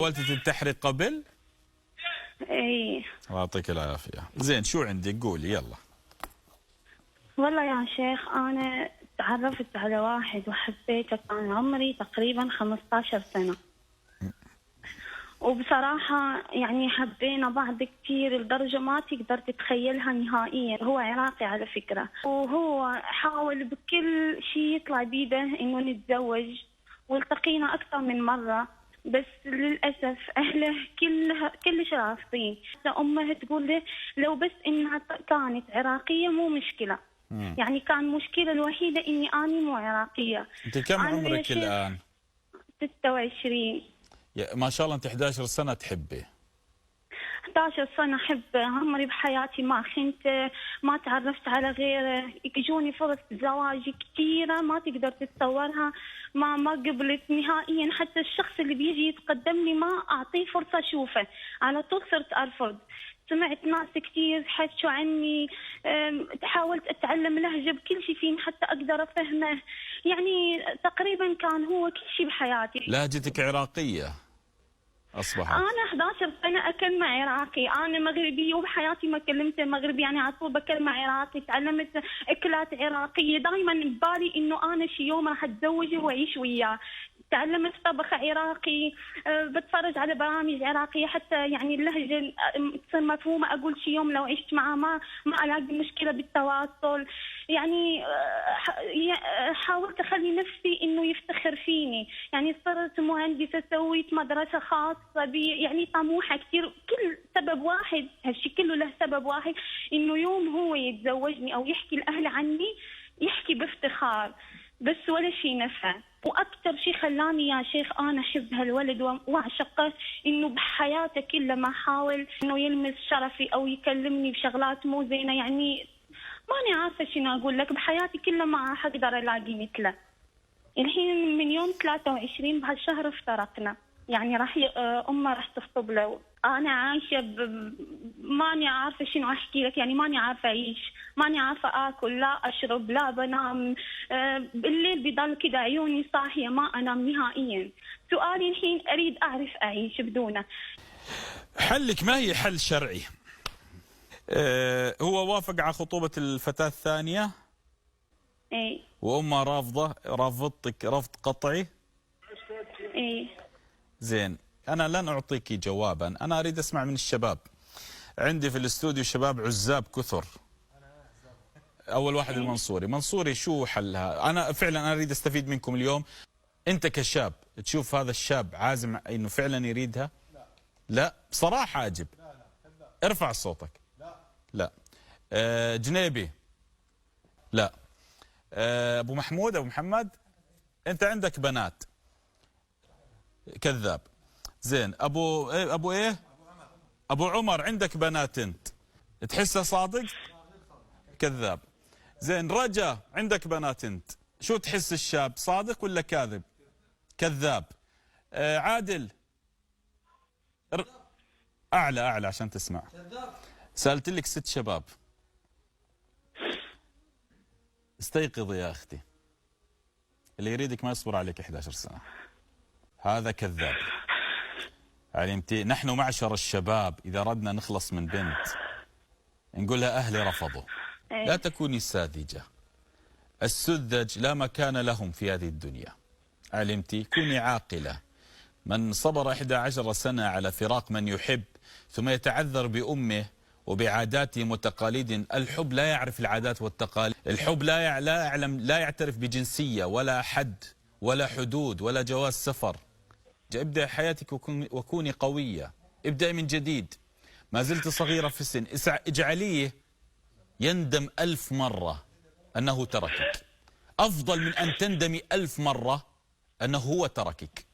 حاولتي تنتحري قبل؟ اي الله يعطيك العافية. زين شو عندك؟ قولي يلا. والله يا شيخ انا تعرفت على واحد وحبيته، كان عمري تقريبا 15 سنة، وبصراحة يعني حبينا بعض كثير لدرجة ما تقدر تتخيلها نهائيا. هو عراقي على فكرة، وهو حاول بكل شيء يطلع بيده انه نتزوج، والتقينا اكثر من مرة، بس للأسف أهله كلش رافضين. أمه تقول له لو بس إنها كانت عراقية مو مشكلة، يعني كان مشكلة الوحيدة إني أنا مو عراقية. أنت كم عمرك الآن؟ 26. ما شاء الله أنت 11 سنة تحبي. 11 سنة أحب. عمري بحياتي ما خنت، ما تعرفت على غيره، يجوني فرص زواج كثيرة ما تقدر تتصورها، ما قبلت نهائيا. حتى الشخص اللي بيجي يتقدم لي ما أعطيه فرصة أشوفه، على طول صرت أرفض. سمعت ناس كثير حكوا عني، حاولت أتعلم لهجة بكل شيء فيني حتى أقدر أفهمه، يعني تقريبا كان هو كل شيء بحياتي. لهجتك عراقية أصبحت؟ أنا 11 سنة أكلم عراقي، أنا مغربية وبحياتي ما كلمت مغربي، يعني على طول بكلم عراقي، تعلمت أكلات عراقية، دائما ببالي إنه أنا شي يوم راح أتزوجه وأعيش وياه. تعلمت طبخ عراقي، بتفرج على برامج عراقية حتى يعني اللهجة تصير مفهومة، أقول شي يوم لو عشت معه ما ألاقي مشكلة بالتواصل. يعني حاولت أخلي نفسي إنه يفتخر فيني، يعني صرت مهندسة، سويت مدرسة خاصة بي، يعني طموحة كثير. كل سبب واحد، هالشي كله له سبب واحد، إنه يوم هو يتزوجني أو يحكي الأهل عني يحكي بافتخار، بس ولا شيء نفع. واكثر شيء خلاني يا شيخ انا احب هالولد واعشقه، انه بحياته كلها ما حاول انه يلمس شرفي او يكلمني بشغلات مو زينه، يعني ماني عارفه شنو اقول لك، بحياتي كلها ما حقدر الاقي مثله. الحين من يوم 23 بهالشهر افترقنا، يعني راح امه راح تخطب له. انا عايشه ماني عارفه شنو احكي لك، يعني ماني عارفه اعيش، ماني عارفه اكل، لا اشرب، لا بنام، بالليل بضل كذا عيوني صاحيه ما انام نهائيا. سؤالي الحين اريد اعرف اعيش بدونه. حلك ما هي حل شرعي. هو وافق على خطوبة الفتاة الثانية؟ اي. وأمها رافضتك رفض قطعي؟ اي. زين، أنا لن أعطيك جوابا، أنا أريد أسمع من الشباب. عندي في الاستوديو شباب عزاب كثر. أول واحد المنصوري. منصوري شو حلها؟ أنا فعلا أريد أستفيد منكم اليوم. أنت كشاب تشوف هذا الشاب عازم إنه فعلا يريدها؟ لا بصراحة أجب. ارفع صوتك. لا. جنيبي؟ لا. أبو محمود، أبو محمد، أنت عندك بنات. كذاب. زين، أبو إيه؟ أبو عمر، عندك بنات أنت. تحسه صادق؟ كذاب. زين، رجا، عندك بنات أنت. شو تحس الشاب صادق ولا كاذب؟ كذاب. عادل، أعلى عشان تسمع. سألت لك 6 شباب. استيقظي يا أختي. اللي يريدك ما يصبر عليك 11 سنة. هذا كذاب. علمتي؟ نحن معشر الشباب إذا أردنا نخلص من بنت نقول لها أهلي رفضوا. لا تكوني ساذجة. السذج لا مكان لهم في هذه الدنيا. علمتي؟ كوني عاقلة. من صبر 11 سنة على فراق من يحب ثم يتعذر بأمه وبعاداته وتقاليد. الحب لا يعرف العادات والتقاليد. الحب لا يعترف بجنسية ولا حد ولا حدود ولا جواز سفر. ابدأ حياتك وكوني قوية. ابدأ من جديد. ما زلت صغيرة في السن. اجعليه يندم 1000 مرة أنه تركك، أفضل من أن تندمي 1000 مرة أنه هو تركك.